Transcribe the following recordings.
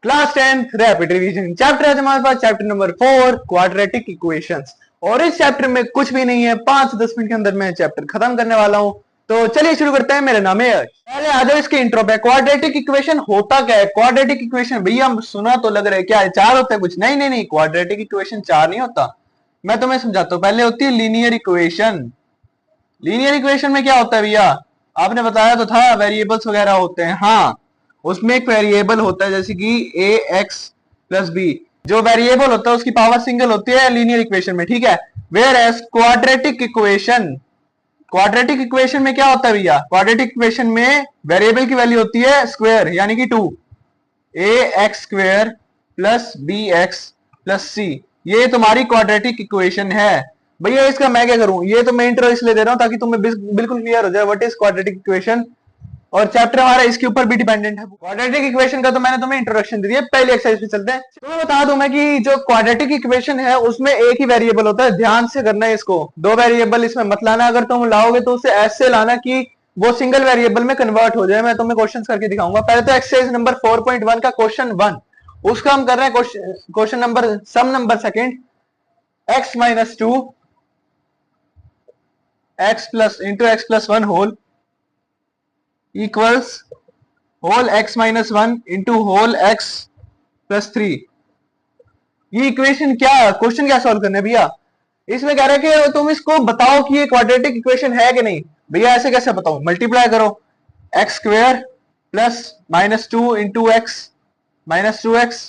Class 10th rapid revision chapter है हमारे पास chapter number 4 quadratic equations. और इस चैप्टर में कुछ भी नहीं है, 5-10 मिनट के अंदर मैं चैप्टर खत्म करने वाला हूं। तो चलिए शुरू करते हैं। मेरा नाम है यश। पहले आ जाओ इसके इंट्रो पे। क्वाड्रेटिक इक्वेशन होता क्या है? क्वाड्रेटिक इक्वेशन भैया सुना तो लग रहा है क्या है, चार होता है कुछ? नहीं नहीं नहीं, क्वाड्रेटिक इक्वेशन चार नहीं होता। मैं तुम्हें समझाता हूँ। पहले होती है लीनियर इक्वेशन। लीनियर इक्वेशन में क्या होता है भैया? आपने बताया तो था, वेरिएबल्स वगैरह होते हैं। हाँ, उसमें एक वेरिएबल होता है जैसे कि ए एक्स प्लस बी। जो वेरिएबल होता है उसकी पावर सिंगल होती है लीनियर इक्वेशन में, ठीक है। Whereas quadratic equation, quadratic equation में क्या होता है भैया? क्वाड्रेटिक इक्वेशन में वेरिएबल की वैल्यू होती है स्क्वायर, यानी कि 2 A X square plus B X plus C. ये तुम्हारी क्वाड्रेटिक इक्वेशन है भैया। इसका मैं क्या करूं? ये तो मैं इंट्रो इसलिए दे रहा हूं ताकि तुम्हें बिल्कुल क्लियर हो जाए व्हाट इज क्वाड्रेटिक इक्वेशन। और चैप्टर हमारा इसके ऊपर भी डिपेंडेंट है। क्वाड्रेटिक इक्वेशन का तो मैंने तुम्हें इंट्रोडक्शन दे दिया। पहले एक्सरसाइज पे चलते हैं। तुम्हें बता दूं मैं कि जो क्वाड्रेटिक इक्वेशन है उसमें एक ही वेरिएबल होता है। ध्यान से करना है इसको, दो वेरिएबल इसमें मत लाना। अगर तुम लाओगे तो उसे ऐसे लाना कि वो सिंगल वेरिएबल में कन्वर्ट हो जाए। मैं तुम्हें क्वेश्चन करके दिखाऊंगा। पहले तो एक्सरसाइज नंबर 4.1 का क्वेश्चन 1, उसका हम कर रहे हैं question number some number second. X minus 2 X plus into X plus 1 whole equals whole X minus 1 into whole X plus 3। ये इक्वेशन क्या, क्वेश्चन क्या सॉल्व करना है भैया? इसमें कह रहे हैं कि तुम इसको बताओ कि ये क्वाड्रेटिक इक्वेशन है कि नहीं। भैया ऐसे कैसे बताओ? मल्टीप्लाई करो x square plus minus 2 into x minus 2x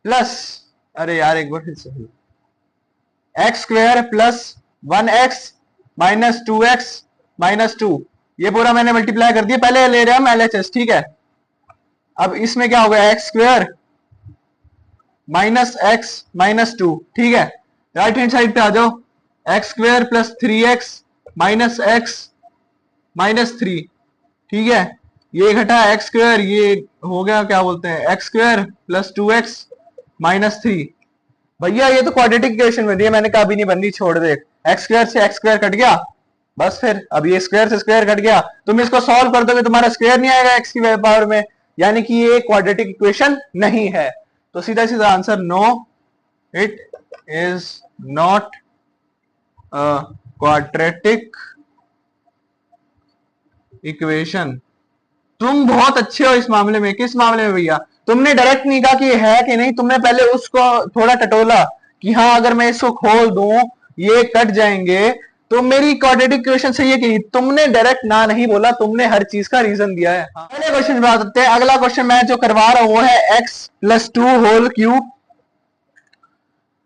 plus, अरे यार एक बार फिर से, x square plus 1x minus 2x minus 2। ये पूरा मैंने मल्टीप्लाई कर दिया। पहले ले रहे हैं हम LHS, ठीक है। अब इसमें क्या हो गया? X square minus x minus 2, ठीक है। राइट हैंड साइड पे आ जाओ। X square plus 3x minus x minus 3, ठीक है। ये घटा एक्स स्क्वायर, ये हो गया क्या बोलते हैं x square plus 2x minus 3। भैया ये तो क्वाड्रेटिक इक्वेशन में दिया, मैंने कहा अभी नहीं बननी, छोड़ दे। एक्स स्क्वायर से एक्स स्क्वायर कट गया, बस फिर अब ये स्क्वायर से स्क्वायर कट गया। तुम इसको सॉल्व कर दोगे, तुम्हारा स्क्वायर नहीं आएगा एक्स की पावर में, यानी कि ये क्वाड्रेटिक इक्वेशन नहीं है। तो सीधा सीधा answer no, it is not quadratic equation. तुम बहुत अच्छे हो इस मामले में। किस मामले में भैया? तुमने डायरेक्ट नहीं कहा कि है कि नहीं, तुमने पहले उसको थोड़ा टटोला कि हाँ अगर मैं इसको खोल दूं ये कट जाएंगे तो मेरी क्वाड्रेटिक इक्वेशन सही है कि नहीं। तुमने डायरेक्ट ना नहीं बोला, तुमने हर चीज का रीजन दिया है। पहले क्वेश्चन पे बात करते हैं। अगला क्वेश्चन मैं जो करवा रहा हूं वो है x plus 2 whole cube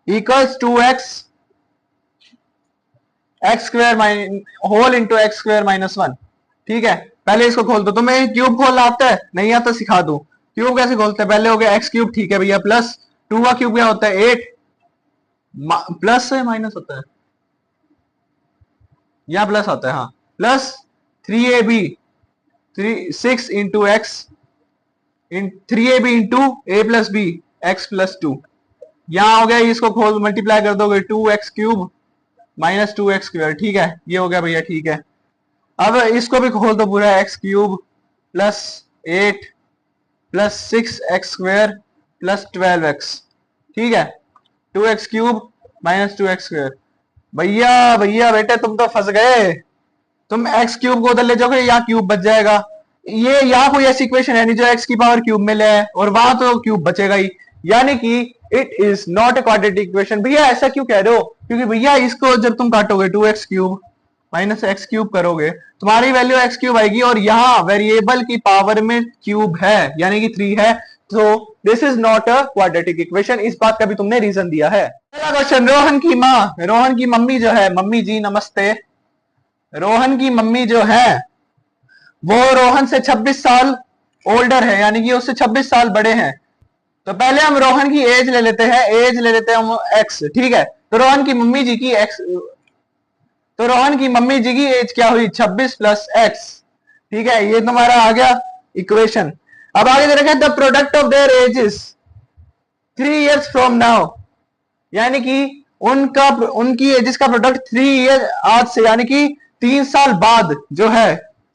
equals 2x X square whole into X square minus 1, ठीक है। पहले इसको खोल दो। तुम्हें क्यूब खोलना आता है? नहीं आता, सिखा दो। क्यूब कैसे खोलते हैं? पहले हो गया एक्स क्यूब, ठीक है भैया, प्लस 2 का क्यूब क्या होता है 8, प्लस से माइनस होता है या प्लस आता है, हाँ, plus 3ab 6 into X 3ab into A plus B X plus 2। यहां हो गया, इसको खोल मल्टीप्लाई कर दोगे 2x cube minus 2x square, ठीक है। ये हो गया भैया, ठीक है। अब इसको भी खोल दो पूरा, x cube plus 8 plus 6x square plus 12x, ठीक है। 2x cube minus 2x square. भैया भैया बेटे तुम तो फंस गए। तुम x क्यूब को उधर ले जाओगे, यहाँ क्यूब बच जाएगा। ये यहाँ कोई ऐसी इक्वेशन है नहीं जो x की पावर क्यूब में ले है, और वहां तो क्यूब बचेगा ही, यानी कि it is not a quadratic equation. भैया ऐसा क्यों कह रहे हो? क्योंकि भैया इसको जब तुम काटोगे 2x cube minus x cube करोगे, तुम्हारी वैल्यू एक्स क्यूब आएगी, और यहाँ वेरिएबल की पावर में क्यूब है यानी कि 3 है। तो this is not a quadratic equation. इस बात का भी तुमने रीजन दिया है। अगला क्वेश्चन, रोहन की माँ, रोहन की मम्मी जो है, मम्मी जी नमस्ते, रोहन की मम्मी जो है वो रोहन से 26 साल ओल्डर है, यानी कि उससे 26 साल बड़े हैं। तो पहले हम रोहन की एज ले लेते हैं, एज ले लेते हैं हम एक्स, ठीक है। तो रोहन की मम्मी जी की एक्स, तो रोहन की मम्मी जी की एज क्या हुई? 26 प्लस एक्स, ठीक है। ये तुम्हारा आ गया इक्वेशन। अब आगे दे रखा है the product of their edges 3 years from now, यानी कि उनकी एजेस का प्रोडक्ट 3 ईयर आज से, यानी कि 3 साल बाद जो है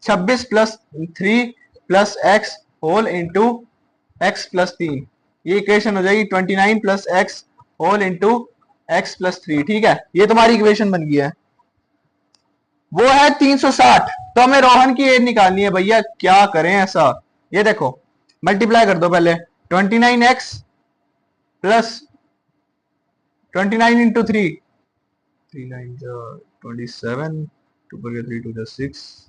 26 plus 3 plus X whole into X plus 3, ये इक्वेशन हो जाएगी 29 plus X whole into X plus 3। ठीक है, ये तुम्हारी इक्वेशन बन गई है। वो है 360। तो हमें रोहन की एज निकालनी है भैया, क्या करें ऐसा, ये देखो मल्टीप्लाई कर दो पहले, 29x प्लस 29 इंटू 3, 3 9 27, 2 पर 3 2 6,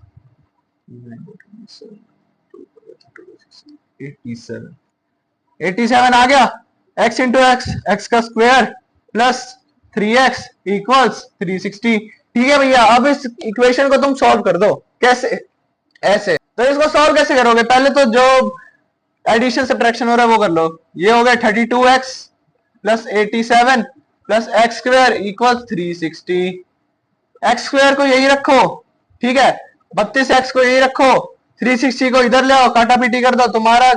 87, 87 आ गया। x इंटू एक्स, एक्स का स्क्वायर प्लस 3x इक्वल्स 360। ठीक है भैया, अब इस इक्वेशन को तुम सॉल्व कर दो। कैसे? ऐसे। तो इसको सॉल्व कैसे करोगे? पहले तो जो एडिशन सब्ट्रैक्शन हो रहा है वो कर लो। ये हो गया 32x plus 87 plus x square equal 360। X square को यही रखो, ठीक है, 32x को यही रखो, 360 को इधर ले आओ, काटा पीटी कर दो, तुम्हारा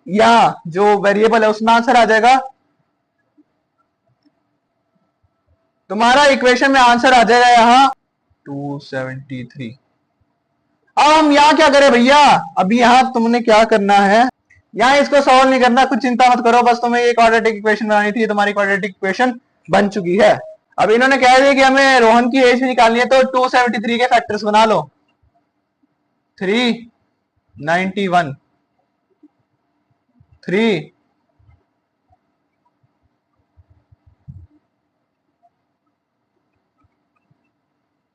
यहाँ जो वेरिएबल है उसमें आंसर आ जाएगा। तुम्हारा इक्वेशन में आंसर आ जाएगा यहाँ 273। अब हम यहाँ क्या करें भैया? अभी यहाँ तुमने क्या करना है, यहाँ इसको सॉल्व नहीं करना, कुछ चिंता मत करो, बस तुम्हें ये क्वाड्रेटिक इक्वेशन बनानी थी, तुम्हारी क्वाड्रेटिक इक्वेशन बन चुकी है। अब इन्होंने कह दिया कि हमें रोहन की एज भी निकालनी है, तो 273 के फैक्टर्स बना लो। 391, 3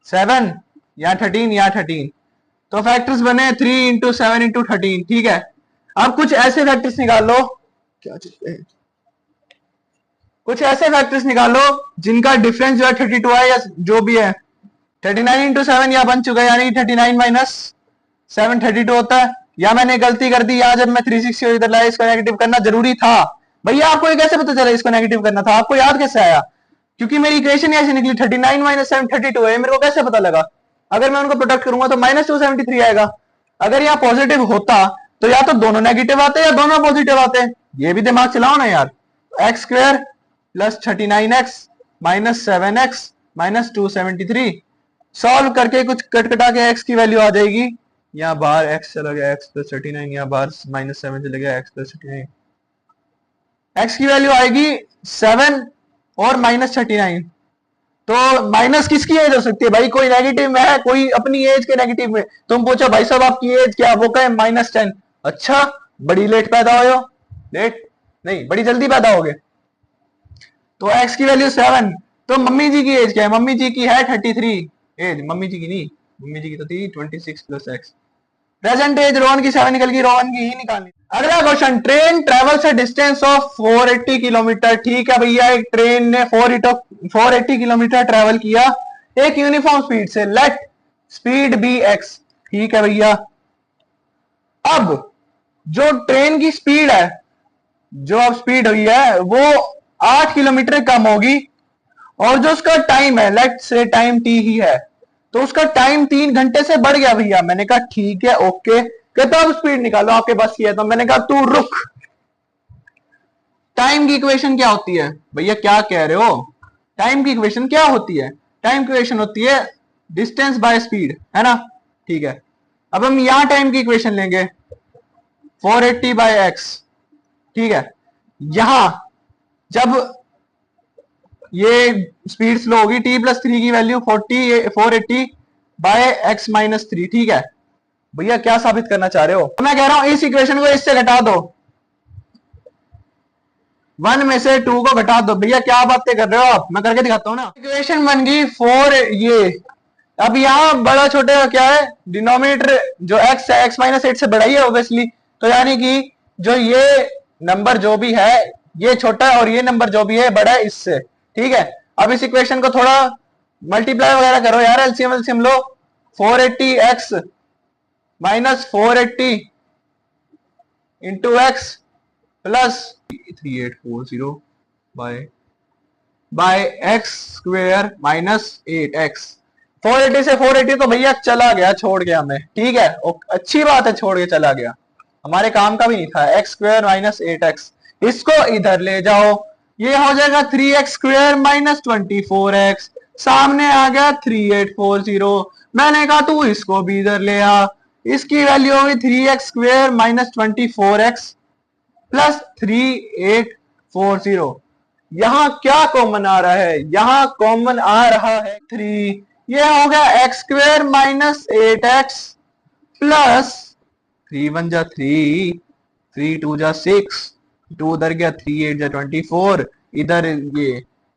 7 या 13 या 13, तो फैक्टर्स बने 3 इंटू 7 इंटू 13। ठीक है, अब कुछ ऐसे फैक्टर्स निकाल लो, क्या चीज है, कुछ ऐसे फैक्टर्स निकालो जिनका डिफरेंस जो है 32 है या जो भी है। 39 इंटू 7 यहाँ बन चुका है, यानी 39 माइनस 7 32 होता है। या मैंने गलती कर दी, यहाँ जब मैं 360 इधर लाया, इसको नेगेटिव करना जरूरी था। भैया आपको ये कैसे पता चला इसको नेगेटिव करना था? आपको याद कैसे आया? क्योंकि मेरी इक्वेशन ऐसी निकली, 39 माइनस 7 32 है, मेरे को कैसे पता लगा? अगर मैं उनको प्रोडक्ट करूंगा तो माइनस 273 आएगा। अगर यहाँ पॉजिटिव होता तो या तो दोनों नेगेटिव आते या दोनों पॉजिटिव आते। ये भी दिमाग चलाओ ना यार। X square plus 39x minus 7x minus 273, solve करके कुछ कट कटा के x की वैल्यू आ जाएगी। यहाँ बाहर x चला गया, x प्लस 39, यहाँ बाहर माइनस 7 चला गया, x प्लस 39, x की वैल्यू आएगी 7 और माइनस 39। तो माइनस किसकी एज हो सकती है भाई? कोई नेगेटिव में है, कोई अपनी एज के नेगेटिव में। तुम पूछो भाई साहब आपकी एज क्या? वो कहे -10। अच्छा, बड़ी लेट पैदा हो, लेट नहीं, बड़ी जल्दी पैदा हो गए। तो x की वैल्यू 7। तो मम्मी जी की एज क्या है? मम्मी जी की है 33 एज, मम्मी जी की नहीं, मम्मी जी की तो थी 26 plus x। Present age Rohan की 7 निकल गई, रोहन की ही निकालनी। अगला question, train travels a distance of 480 kilometre. ठीक है भैया, एक ट्रेन ने 480 किलोमीटर ट्रेवल किया एक यूनिफॉर्म स्पीड से, लेट स्पीड बी x। ठीक है भैया, अब जो ट्रेन की स्पीड है, जो अब स्पीड हुई है वो 8 किलोमीटर कम होगी, और जो उसका टाइम है, लेट से टाइम t ही है, तो उसका टाइम 3 घंटे से बढ़ गया भैया। मैंने कहा ठीक है, ओके, कहता अब स्पीड निकालो, आपके पास की है। तो मैंने कहा तू रुक, टाइम की इक्वेशन क्या होती है? भैया क्या कह रहे हो? टाइम की इक्वेशन क्या होती है? टाइम की इक्वेशन होती है डिस्टेंस बाय स्पीड, है ना? ठीक है, अब हम यहां टाइम की इक्वेशन लेंगे 480 बाय एक्स। ठीक है, यहां जब ये स्पीड स्लो होगी, t प्लस 3 की वैल्यू 480 बाय एक्स माइनस 3। ठीक है भैया, क्या साबित करना चाह रहे हो? तो मैं कह रहा हूं इस इक्वेशन को इससे घटा दो, 1 में से 2 को घटा दो। भैया क्या बातें कर रहे हो आप? मैं करके दिखाता हूं ना। इक्वेशन बन गई 4 ये। अब यहाँ बड़ा छोटे का क्या है? डिनोमिनेटर जो x है, x माइनस 8 से बड़ा ही है ऑब्वियसली, तो यानी कि जो ये नंबर जो भी है ये छोटा है और ये नंबर जो भी है बड़ा है इससे। ठीक है, अब इस इक्वेशन को थोड़ा मल्टीप्लाई वगैरह करो यार, एलसीएम लो। 480x minus 480 into X plus 3840 by X square minus 8x। 480 से 480 तो भैया चला गया, छोड़ गया हमें। ठीक है, अच्छी बात है, छोड़ के चला गया, हमारे काम का भी नहीं था। एक्स स्क्वेयर माइनस 8x, इसको इधर ले जाओ, ये हो जाएगा 3x स्क्वेयर माइनस 24x। सामने आ गया 3840। मैंने कहा तू इसको भी इधर ले आ, इसकी वैल्यू होगी 3x² माइनस 24x प्लस 3840। यहां क्या कॉमन आ रहा है? यहां कॉमन आ रहा है 3। ये हो गया x² माइनस 8x प्लस 3 1 जा 3, 3 2 जा 6, 2 उधर गया, 3 8 जा 24, इधर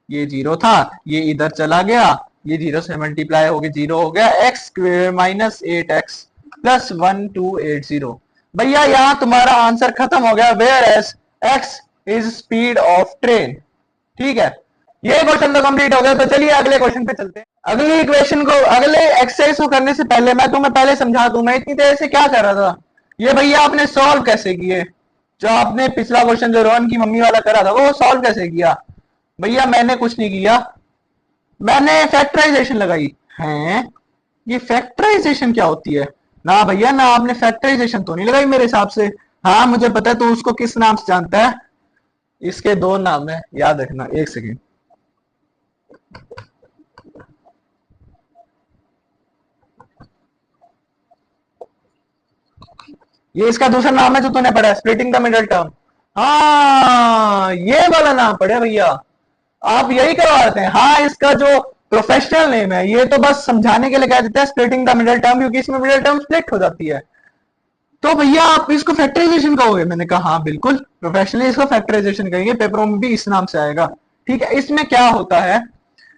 ये 0 था, ये इधर चला गया, ये 0 से मल्टीप्लाई हो गया 0 हो गया, x² माइनस 8x प्लस 1280। भैया यहाँ तुम्हारा आंसर खत्म हो गया। Whereas x is speed of train. ठीक है, ये क्वेश्चन तो कंप्लीट हो गया। तो चलिए अगले क्वेश्चन पे चलते हैं। अगले इक्वेशन को, अगले एक्सरसाइज को करने से पहले मैं तुम्हें पहले समझा दूं, मैं इतनी देर से क्या कर रहा था। ये भैया आपने सॉल्व कैसे किए? जो आपने पिछला क्वेश्चन जो रोहन की मम्मी वाला करा था वो सॉल्व कैसे किया? भैया मैंने कुछ नहीं किया, मैंने फैक्टराइजेशन लगाई है। ये फैक्टराइजेशन क्या होती है? ना भैया ना, आपने फैक्टराइजेशन तो नहीं लगाई मेरे हिसाब से। हाँ मुझे पता है, तो उसको किस नाम से जानता है? इसके दो नाम है, याद रखना। एक सेकेंड, ये इसका दूसरा नाम है जो तूने पढ़ा, स्प्लिटिंग द मिडल टर्म। हाँ ये वाला नाम पढ़े भैया, आप यही करवाते हैं। हाँ इसका जो प्रोफेशनल नेम है, ये तो बस समझाने के लिए कह देते हैं स्प्लिटिंग द मिडल टर्म, क्योंकि इसमें मिडल टर्म स्प्लिट हो जाती है। तो भैया आप इसको फैक्टराइजेशन कहोगे? मैंने कहा हाँ बिल्कुल, प्रोफेशनली इसको फैक्टराइजेशन कहेंगे, पेपरों में भी इस नाम से आएगा। ठीक है, इसमें क्या होता है,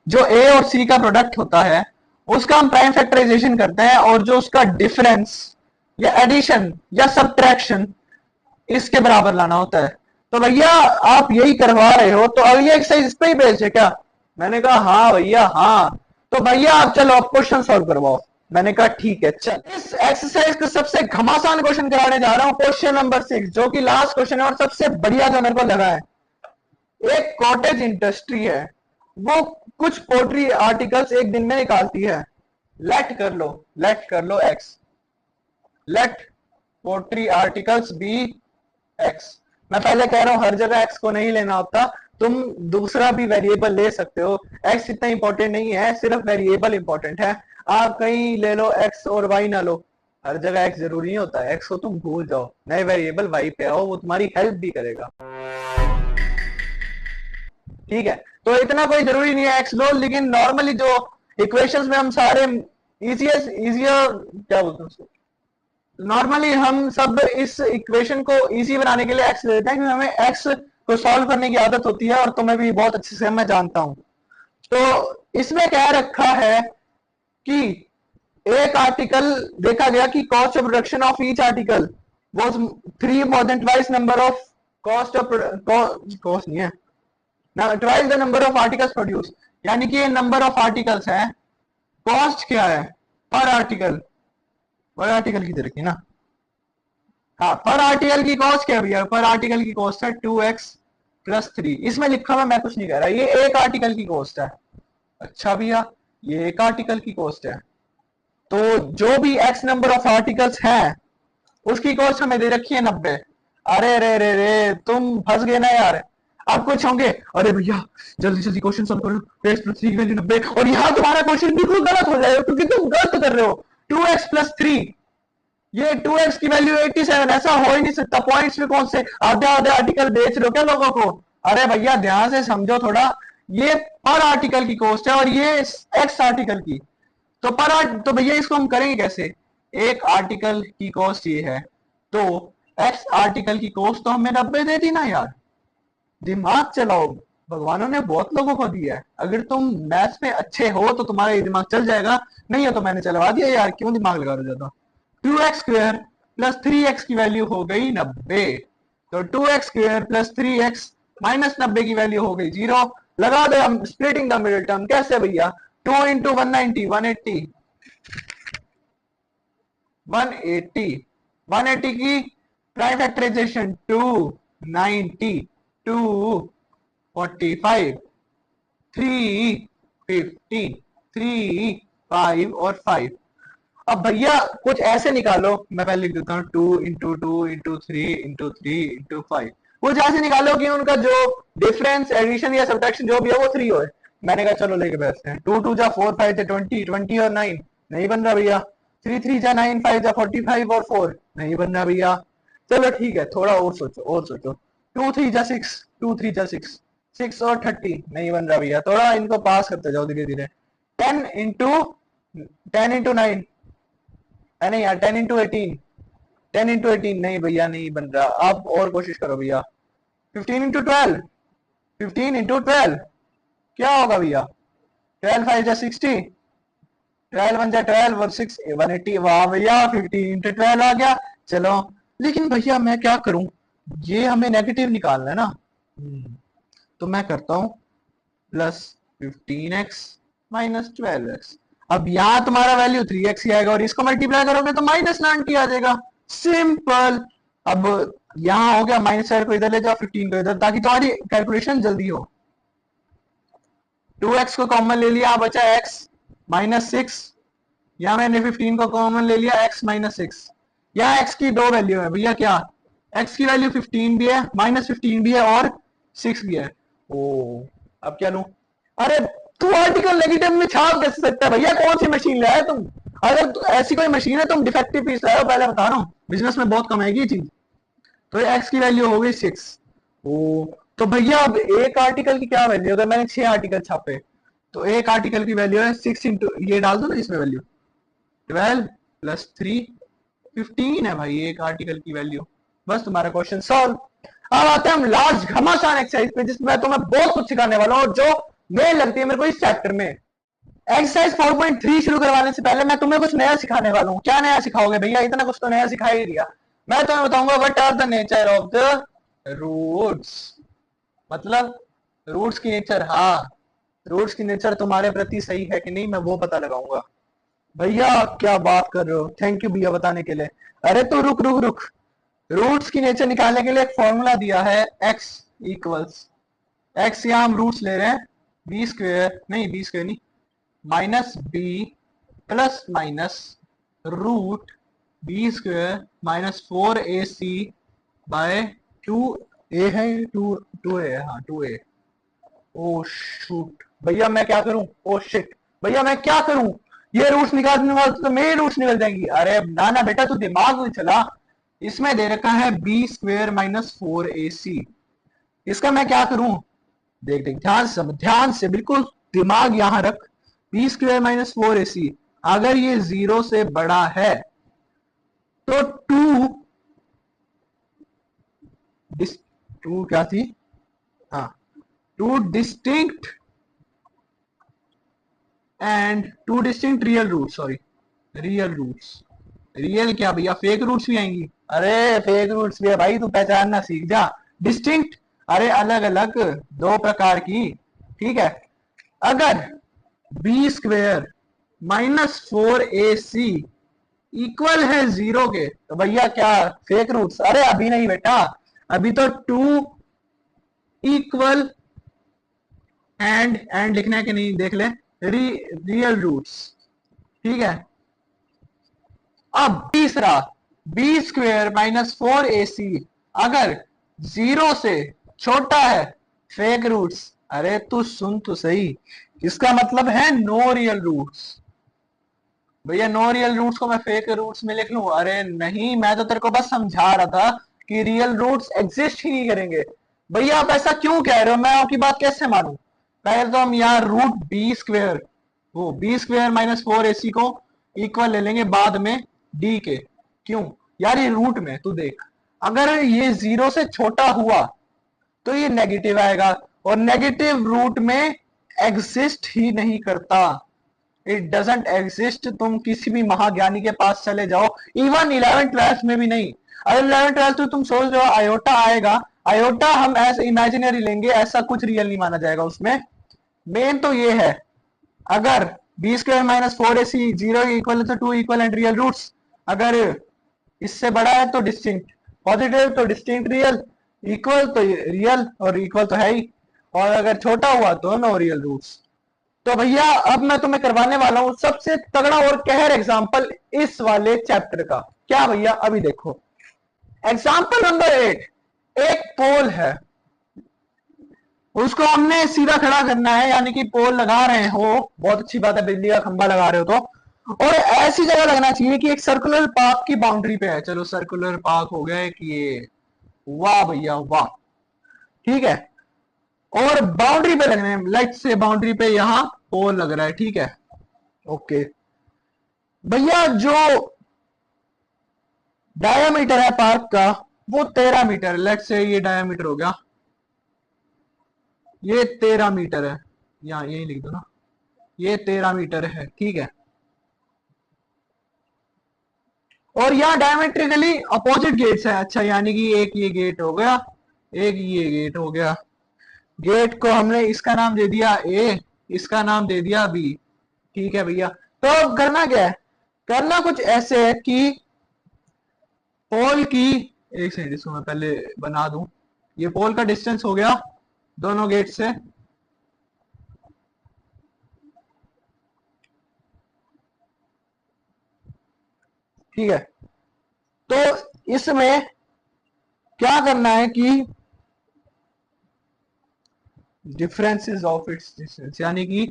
जो ए और सी का प्रोडक्ट होता है उसका हम प्राइम फैक्टराइजेशन करते हैं, और जो उसका डिफरेंस या एडिशन या सब्ट्रैक्शन इसके बराबर लाना होता है। तो भैया आप यही करवा रहे हो, तो अगली एक्सरसाइज इस पे ही बेस्ड है क्या? मैंने कहा हाँ भैया हाँ। तो भैया आप चलो आप क्वेश्चन सॉल्व करवाओ। मैंने कहा ठीक है चल। इस एक्सरसाइज का सबसे घमासान क्वेश्चन कराने जा रहा हूं, क्वेश्चन नंबर 6, जो कि लास्ट क्वेश्चन है और सबसे बढ़िया जो मेरे को लगा है। एक कॉटेज इंडस्ट्री है, वो कुछ पोल्ट्री आर्टिकल्स एक दिन में निकालती है। लेट कर लो X, let poultry articles be X. मैं पहले कह रहा हूं हर जगह एक्स को नहीं लेना होता, तुम दूसरा भी वेरिएबल ले सकते हो। एक्स इतना इंपॉर्टेंट नहीं है, सिर्फ वेरिएबल इंपॉर्टेंट है। आप कहीं ले लो एक्स और वाई ना लो, हर जगह एक्स जरूरी नहीं होता है। एक्स को तुम भूल जाओ, नए वेरिएबल वाई पे आओ, वो तुम्हारी हेल्प भी करेगा। ठीक है, तो इतना कोई जरूरी नहीं है एक्स लो, लेकिन नॉर्मली जो इक्वेशंस में हम सारे इजियर क्या बोलते हैं उसको, नॉर्मली हम सब इस इक्वेशन को इजी बनाने के लिए एक्स ले लेते हैं, क्योंकि हमें एक्स को सॉल्व करने की आदत होती है, और तुम्हें भी बहुत अच्छे से मैं जानता हूं। तो इसमें क्या रखा है कि एक आर्टिकल देखा गया कि cost of production of each article was 3 more than twice number of cost of cost नहीं है ना, twice the number of articles produce, यानी कि ये नंबर ऑफ आर्टिकल्स है। कॉस्ट क्या है? पर आर्टिकल, पर आर्टिकल की तरह की ना, हाँ पर आर्टिकल की कॉस्ट क्या है भैया? पर आर्टिकल की कॉस्ट है 2x प्लस 3। इसमें लिखा हुआ मैं कुछ नहीं कह रहा, ये एक आर्टिकल की कॉस्ट है। अच्छा भैया ये एक आर्टिकल की कॉस्ट है, तो जो भी x नंबर ऑफ आर्टिकल्स है उसकी कॉस्ट हमें दे रखी है 90। अरे रे रे रे तुम फंस गए ना यार। आप कुछ होंगे, अरे भैया जल्दी जल्दी क्वेश्चन सॉल्व करो, x प्लस 3 की वैल्यू 90, और यहाँ तुम्हारा क्वेश्चन बिल्कुल गलत हो जाएगा, क्योंकि तुम गलत कर रहे हो। 2x प्लस 3, ये 2x की वैल्यू 87, ऐसा हो ही नहीं सकता। पॉइंट्स में कौन से आधे आधे आर्टिकल बेच रहे हो क्या लोगों को? अरे भैया ध्यान से समझो थोड़ा, ये पर आर्टिकल की कॉस्ट है और ये एक्स आर्टिकल की। तो भैया इसको हम करेंगे कैसे? एक आर्टिकल की कॉस्ट ये है, तो एक्स आर्टिकल की कॉस्ट तो हमें 90 दे दी ना यार। दिमाग चलाओ, भगवानों ने बहुत लोगों को दिया है। अगर तुम मैथ्स में अच्छे हो तो तुम्हारा ये दिमाग चल जाएगा, नहीं हो तो मैंने चलवा दिया यार, क्यों दिमाग लगा रहे हो ज्यादा। 2x² प्लस 3x की वैल्यू हो गई 90, तो 2x² प्लस 3x माइनस 90 की वैल्यू हो गई 0। लगा दे हम स्प्लिटिंग द मिडिल टर्म। कैसे भैया? 2 इंटू 190 180, 180 की प्राइम फैक्टराइजेशन 290, 245, 350, 3 5 और 5। अब भैया कुछ ऐसे निकालो, मैं पहले लिख देता हूँ 2 इंटू 2 इंटू 3 इंटू 3 इंटू 5। कुछ ऐसे निकालो कि उनका जो डिफरेंस एडिशन या सब्ट्रैक्शन जो भी है वो 3 हो। मैंने कहा चलो लेके बैठते हैं। 2 2 जा 4 5 से 20, 20 और 9 नहीं बन रहा भैया। 3 3 जा 9, 5 जा 45 और 4 नहीं बन रहा भैया। चलो ठीक है, थोड़ा और सोचो और सोचो। 2 3 जा 6, 2 3 जा 6, 6 और 30 नहीं बन रहा भैया। थोड़ा इनको पास करते जाओ धीरे धीरे। 10 इंटू 9 नहीं यार, 10 इंटू 18, 10 इंटू 18 नहीं भैया, नहीं बन रहा। आप और कोशिश करो भैया। 15 इंटू 12, 15 इंटू 12 क्या होगा भैया? 12 5 जा 60, 12 1 जा 12 और 6 180। वाह भैया, 15 इंटू 12 आ गया। चलो, लेकिन भैया मैं क्या करूं, ये हमें नेगेटिव निकालना है ना। तो मैं करता हूं प्लस 15x माइनस 12x। अब यहाँ तुम्हारा वैल्यू 3x ही आएगा और इसको मल्टीप्लाई करोगे तो माइनस 90 आ जाएगा। सिंपल। अब यहाँ हो गया, माइनस को इधर ले जाओ, 15 को इधर, ताकि तुम्हारी कैलकुलेशन जल्दी हो। 2x को कॉमन ले लिया, बचा x माइनस 6। यहाँ मैंने 15 को कॉमन ले लिया, x माइनस 6। यहाँ x की दो वैल्यू है भैया, क्या x की वैल्यू 15 भी है, माइनस 15 भी है और 6 भी है। ओ, अब क्या लूं? अरे तू आर्टिकल नेगेटिव में छाप कैसे सकता है भैया? कौन सी मशीन लाया तुम? अगर ऐसी कोई मशीन है तुम डिफेक्टिव पीस लाओ, पहले बता रहा हूँ, बिजनेस में बहुत कम आएगी चीज। तो एक्स की वैल्यू हो गई 6। ओ, तो भैया अब एक आर्टिकल की क्या वैल्यू? अगर मैंने 6 आर्टिकल छापे तो एक आर्टिकल की वैल्यू है 6 इंटू, ये डाल दो ना इसमें वैल्यू, 12 प्लस 3 15 है भाई एक आर्टिकल की वैल्यू। बस तुम्हारा क्वेश्चन सॉल्व। अब आते हैं हम लास्ट घमासान एक्सरसाइज पे, जिसमें तुम्हें बहुत कुछ सिखाने वाला हूँ, जो मेन लगती है मेरे को इस चैप्टर में। एक्सरसाइज 4.3 शुरू करवाने से पहले मैं तुम्हें कुछ नया सिखाने वाला हूँ। क्या नया सिखाओगे भैया? इतना कुछ तो नया सिखा ही दिया। मैं तुम्हें बताऊंगा what are the nature of the roots. मतलब रूट्स की नेचर। हाँ, रूट्स की नेचर तुम्हारे प्रति सही है कि नहीं, मैं वो पता लगाऊंगा। भैया क्या बात कर रहे हो, थैंक यू भैया बताने के लिए। अरे तो रुक रुक रुक, रूट्स की नेचर निकालने के लिए एक फॉर्मूला दिया है, x इक्वल्स, x यहाँ हम रूट्स ले रहे हैं, बी स्क्वेयर नहीं minus B plus minus root B square minus 4ac by 2a है, 2a, हाँ 2a। ओ शूट भैया मैं क्या करूं? ओ शिट भैया मैं क्या करूं? ये रूट्स निकालने वाले तो मेरे रूट्स निकल जाएंगी। अरे ना ना बेटा, तू दिमाग में चला। इसमें दे रखा है बी स्क्वेयर माइनस 4ac। इसका मैं क्या करूं? देख देख ध्यान से बिल्कुल दिमाग यहां रख। बी स्क्वेयर माइनस 4ac, अगर ये 0 से बड़ा है तो टू क्या थी? हाँ, two distinct real root, sorry real roots. Real क्या भैया, फेक रूट्स भी आएंगी? अरे फेक रूट्स भी है भाई, तू पहचानना सीख जा। डिस्टिंक्ट, अरे अलग अलग, दो प्रकार की, ठीक है। अगर B square minus 4ac equal है 0 के, तो भैया क्या फेक रूट्स? अरे अभी नहीं बेटा, अभी तो 2 इक्वल एंड लिखना है कि नहीं, देख ले, रियल रूट्स, ठीक है। अब तीसरा, बी स्क्वेयर माइनस 4ac अगर 0 से छोटा है, फेक रूट्स। अरे तू सुन तो सही, इसका मतलब है नो रियल रूट्स। भैया नो रियल रूट्स को मैं फेक रूट्स में लिख लूं? अरे नहीं, मैं तो तेरे को बस समझा रहा था कि रियल रूट्स एग्जिस्ट ही नहीं करेंगे। भैया आप ऐसा क्यों कह रहे हो? मैं आपकी बात कैसे मानूं? पहले तो हम यहाँ रूट बी स्क्वेयर, वो बी स्क्वेयर माइनस 4ac को इक्वल ले लेंगे बाद में डी के। क्यों यार? ये रूट में तू देख, अगर ये 0 से छोटा हुआ तो ये नेगेटिव आएगा, और नेगेटिव रूट में एग्जिस्ट ही नहीं करता। It doesn't exist. तुम किसी भी महाज्ञानी के पास चले जाओ, इवन 11th 12th में भी नहीं। अगर 11th 12th तो तुम सोच रहे हो आयोटा आएगा, आयोटा हम ऐसे इमेजिनरी लेंगे, ऐसा कुछ रियल नहीं माना जाएगा उसमें। मेन तो ये है, अगर B square minus 4ac 0 equal तो 2 इक्वल एंड रियल रूट्स, अगर इससे बड़ा है तो डिस्टिंक्ट, पॉजिटिव तो डिस्टिंक्ट रियल, इक्वल तो रियल और इक्वल तो है ही, और अगर छोटा हुआ तो नो रियल रूट्स। तो भैया अब मैं तुम्हें करवाने वाला हूं सबसे तगड़ा और कहर एग्जाम्पल इस वाले चैप्टर का। क्या भैया? अभी देखो एग्जाम्पल नंबर 8। एक पोल है, उसको हमने सीधा खड़ा करना है, यानी कि पोल लगा रहे हो, बहुत अच्छी बात है, बिजली का खंभा लगा रहे हो तो और ऐसी जगह लगना चाहिए कि एक सर्कुलर पार्क की बाउंड्री पे है। चलो सर्कुलर पार्क हो गया कि ये, वाह भैया वाह, ठीक है। और बाउंड्री पे लगने, लाइट से बाउंड्री पे यहाँ पोल लग रहा है, ठीक है, ओके। भैया जो डायामीटर है पार्क का वो 13 मीटर, लेट से ये डायामीटर हो गया, ये 13 मीटर है, यहाँ यही लिख दो ना, ये 13 मीटर है, ठीक है। और यहाँ डायमेट्रिकली अपोजिट गेट्स है, अच्छा यानी कि एक ये गेट हो गया, एक ये गेट हो गया। गेट को हमने इसका नाम दे दिया ए, इसका नाम दे दिया बी, ठीक है भैया। तो अब करना क्या है, करना कुछ ऐसे है कि पोल की, एक सेकंड इसको मैं पहले बना दूं, ये पोल का डिस्टेंस हो गया दोनों गेट से, ठीक है। तो इसमें क्या करना है कि डिफरेंसेस ऑफ इट्स डिस्टेंस, यानी कि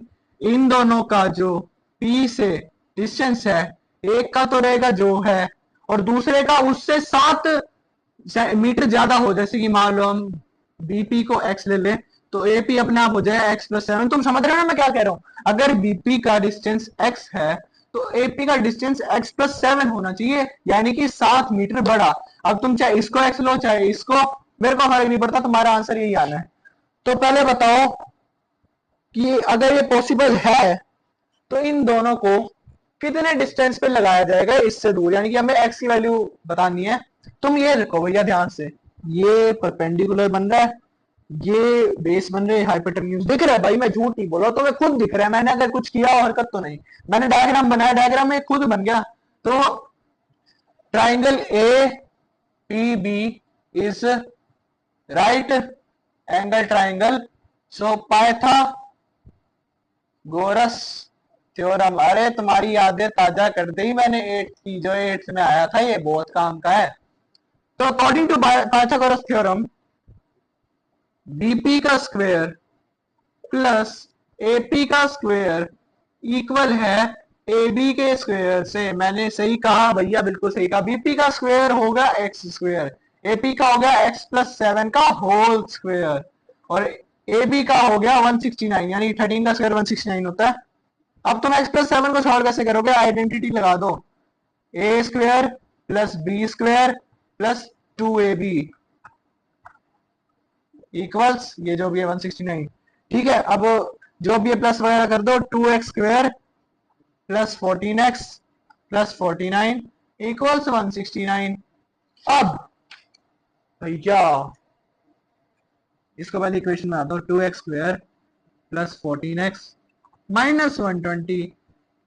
इन दोनों का जो P से डिस्टेंस है, एक का तो रहेगा जो है और दूसरे का उससे 7 मीटर ज्यादा हो, जैसे कि मान लो हम बीपी को x ले लें तो एपी अपने आप हो जाए x+7। तुम समझ रहे हो ना मैं क्या कह रहा हूं, अगर बीपी का डिस्टेंस x है तो एपी का डिस्टेंस x+7 होना चाहिए, यानी कि 7 मीटर बड़ा। अब तुम चाहे इसको x लो चाहे इसको, मेरे को फर्क नहीं पड़ता, तुम्हारा आंसर यही आना है। तो पहले बताओ कि अगर ये पॉसिबल है तो इन दोनों को कितने डिस्टेंस पे लगाया जाएगा इससे दूर, यानी कि हमें x की वैल्यू बतानी है। तुम ये रखो भैया ध्यान से, ये परपेंडिकुलर बन रहा है, ये बेस बन रहे, हाइपोटेन्यूज दिख रहा है भाई, मैं झूठ नहीं बोल रहा, तो मैं खुद दिख रहा है, मैंने अगर कुछ किया हो हरकत तो नहीं, मैंने डायग्राम बनाया, डायग्राम में खुद बन गया। तो triangle A P B is right angle triangle, so Pythagoras theorem. अरे तुम्हारी यादें ताजा कर दी मैंने, 8th की, जो 8th में आया था, ये बहुत काम का है। तो according to Pythagoras theorem, BP का स्क्वायर प्लस एपी का स्क्वायर इक्वल है एबी के स्क्वायर से। मैंने सही कहा भैया, बिल्कुल सही कहा, बीपी का स्क्वायर होगा एक्स स्क्वायर, एपी का हो गया x+7 का होल स्क्वायर, और एबी का हो गया 169, यानी 13 का स्क्वायर 169 होता है। अब तुम x+7 को सॉल्व कैसे करोगे, आइडेंटिटी लगा दो, A square plus B square plus 2ab equals ये जो भी है 169, ठीक है। अब जो भी है प्लस वगैरह कर दो, 2x square plus 14x plus 49 equals 169। अब भैया इसको पहले इक्वेशन में आता हूं, 2x square plus 14x minus 120।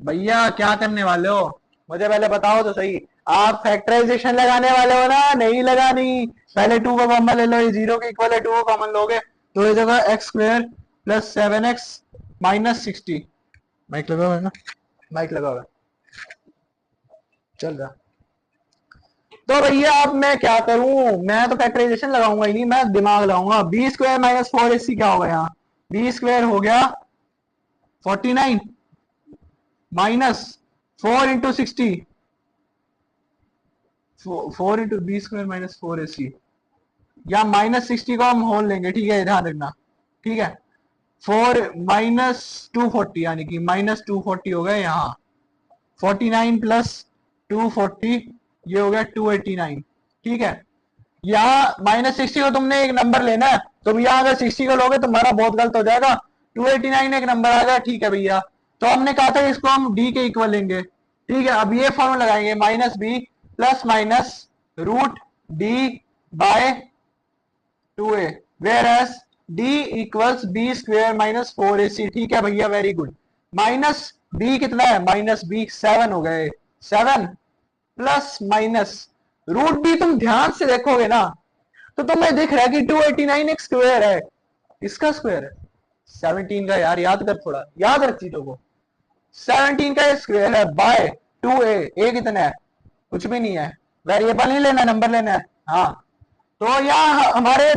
भैया क्या करने वाले हो, मुझे पहले बताओ तो सही, आप फैक्टराइजेशन लगाने वाले हो ना, नहीं लगानी, पहले 2 को कॉमन ले लो, ये 0 के इक्वल है, 2 को कॉमन लोगे तो ये जगह x square plus 7x minus 60। Mike लगा हुआ है ना, माइक लगा हुआ है, चल रहा। तो भैया अब मैं क्या करूं, मैं तो फैक्टराइजेशन लगाऊंगा ही नहीं, मैं दिमाग लगाऊंगा। बी स्क्वायर माइनस 4ac क्या होगा, यहाँ बी स्क्वायर हो गया 49 minus 4 into 60, 4 into B square minus 4ac, या माइनस 60 को हम होल लेंगे, ठीक है, ध्यान रखना, ठीक है। 4 माइनस 240, यानी कि माइनस 240 हो गया यहाँ, 49 प्लस 240 ये हो गया 289, ठीक है। यहाँ माइनस 60 को तुमने एक नंबर लेना है, तुम यहाँ अगर 60 को लोगे तुम्हारा बहुत गलत हो जाएगा, 289 एक नंबर आ गया, ठीक है भैया। तो हमने कहा था इसको हम डी के इक्वल लेंगे, ठीक है। अब ये फॉर्मूला लगाएंगे, minus B plus minus root D by 2a, whereas D equals B square minus 4ac, ठीक है भैया, वेरी गुड। माइनस बी कितना है, माइनस बी 7 हो गए, 7 प्लस माइनस रूट बी, तुम ध्यान से देखोगे ना तो तुम्हें दिख रहा है कि 289 एक स्क्वायर है, इसका स्क्वायर है 17 का, यार याद कर, थोड़ा याद रख चीजों को, 17 का स्क्वायर है बाय 2a, ए कितना है, कुछ भी नहीं है, वेरिएबल नहीं लेना, नंबर लेना है, हाँ। तो यहाँ हमारे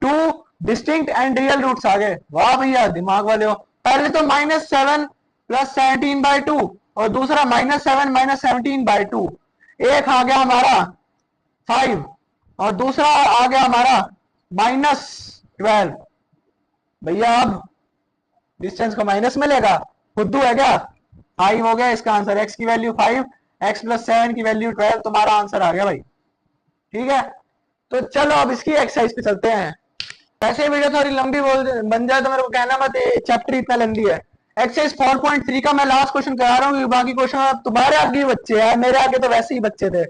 2 डिस्टिंक्ट एंड रियल रूट्स आ गए, वाह भैया दिमाग वाले हो। पहले तो -7 प्लस 17 बाय 2, और दूसरा -7 -17/2। एक आ गया हमारा 5 और दूसरा आ गया हमारा -12। भैया अब डिस्टेंस को माइनस में लेगा, खुद्दू है क्या? 5 हो गया इसका आंसर। x की वैल्यू 5, x + 7 की वैल्यू 12, तुम्हारा आंसर आ गया भाई। ठीक है, तो चलो अब इसकी एक्सरसाइज पे चलते हैं। ऐसे वीडियो थोड़ी लंबी बन जाए तो मेरे को कहना मत चैप्टर इतना लंबी है। एक्सरसाइज 4.3 का मैं लास्ट क्वेश्चन करा रहा हूँ, बाकी क्वेश्चन तुम्हारे आगे बच्चे हैं, मेरे आगे तो वैसे ही बच्चे थे।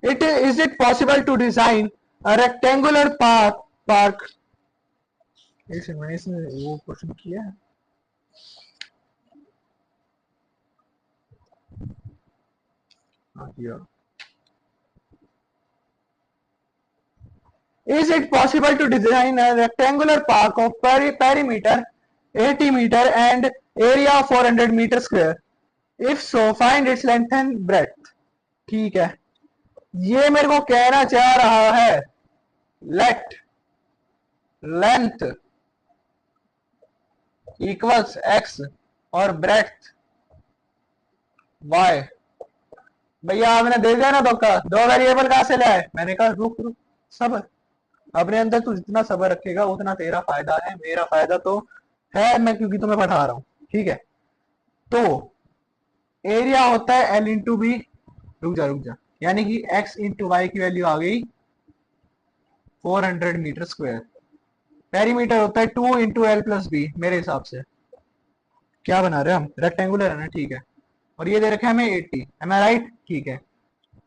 Is it possible to design a rectangular park? मैंने इसमें वो क्वेश्चन किया है। Is it possible to design a rectangular park of perimeter 80 meter and area 400 meter square? If so, find its length and breadth. ठीक है, ये मेरे को कहना चाह रहा है let length equals x और breadth y। भैया आपने दे दिया ना धोखा, दो वेरिएबल कहां से लाए? मैंने कहा रुक रुक सब्र, अपने अंदर तू जितना सब्र रखेगा उतना तेरा फायदा है, मेरा फायदा तो है मैं क्योंकि तुम्हें पढ़ा रहा हूं। ठीक है, तो एरिया होता है L इंटू बी, रुक जा, यानी कि x इंटू वाई की वैल्यू आ गई 400 मीटर स्क्वायर। पेरीमीटर होता है 2 इंटू एल प्लस बी, मेरे हिसाब से क्या बना रहे हैं हम, रेक्टेंगुलर है ना। ठीक है, और ये दे रखा है हमें 80, एम आई राइट? ठीक है,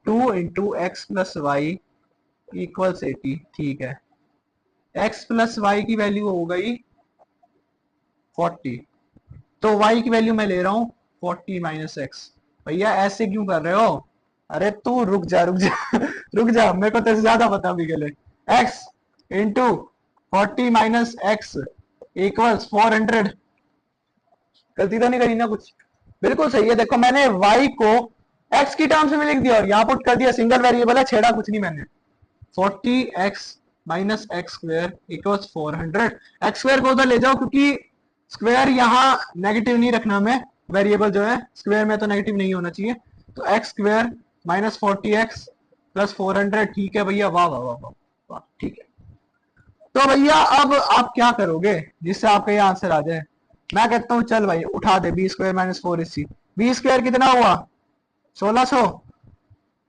2 into X plus Y equals 80। ठीक है, x प्लस वाई की वैल्यू हो गई 40, तो y की वैल्यू मैं ले रहा हूं 40 माइनस एक्स। भैया ऐसे क्यों कर रहे हो? अरे तू रुक जा रुक जा, मेरे को तेरे से ज्यादा पता अभी के लिए। x into 40 minus x equals 400। गलती तो नहीं करी ना कुछ? बिल्कुल सही है। देखो मैंने y को x की टर्म्स में लिख दिया और यहाँ पुट कर दिया, सिंगल वेरिएबल है, छेड़ा कुछ नहीं मैंने। 40x minus x square equals 400। X square को उधर ले जाओ क्योंकि स्क्वायर यहाँ नेगेटिव नहीं रखना, मैं वेरिएबल जो है स्क्वायर में तो नेगेटिव नहीं होना चाहिए। तो x square minus 40x plus 400। ठीक है भैया, वाह वाह वाह वाह, ठीक है। तो भैया अब आप क्या करोगे जिससे आपका ये आंसर आ जाए? मैं कहता हूं चल भाई उठा दे, B square minus 4ac। B square कितना हुआ? 1600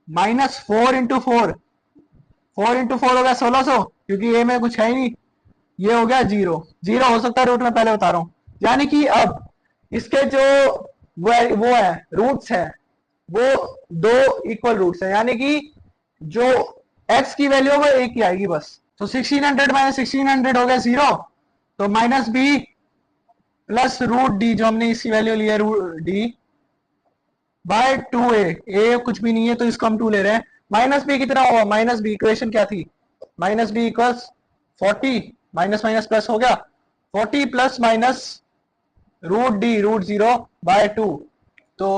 माइनस 4 इंटू 4 हो गया 1600, क्योंकि ये में कुछ है ही नहीं, ये हो गया 0 हो सकता है रूट में, पहले बता रहा हूं। यानी कि अब इसके जो वो है रूट्स है वो दो इक्वल रूट्स है, यानी कि जो x की वैल्यू है वो एक ही आएगी बस। तो 1600 माइनस 1600 हो गया 0, तो minus B plus root D, जो हमने इसकी वैल्यू लिया रूट डी बाय 2a। ए कुछ भी नहीं है तो इसको हम 2 ले रहे हैं। माइनस बी कितना हुआ? माइनस बी इक्वेशन क्या थी? Minus B equals 40 minus minus plus हो गया 40 plus minus root D root 0 by 2। तो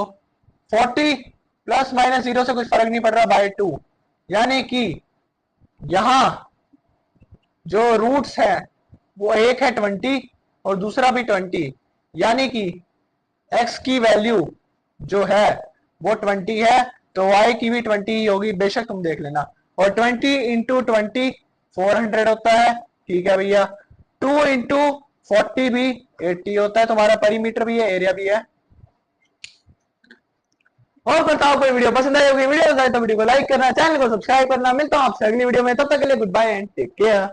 40 प्लस माइनस 0 से कुछ फर्क नहीं पड़ रहा बाय 2, यानी कि यहां जो रूट्स है वो एक है 20 और दूसरा भी 20, यानी कि x की वैल्यू जो है वो 20 है तो y की भी 20 ही होगी, बेशक तुम देख लेना। और 20 इंटू 20 400 होता है। ठीक है भैया, 2 इंटू 40 भी 80 होता है, तुम्हारा पेरीमीटर भी है, एरिया भी है। और बताओ कोई वीडियो पसंद आई होगी, वीडियो पसंद आए तो वीडियो को लाइक करना, चैनल को सब्सक्राइब करना। मिलता हूं आपसे अगली वीडियो में, तब तक के लिए goodbye and take care.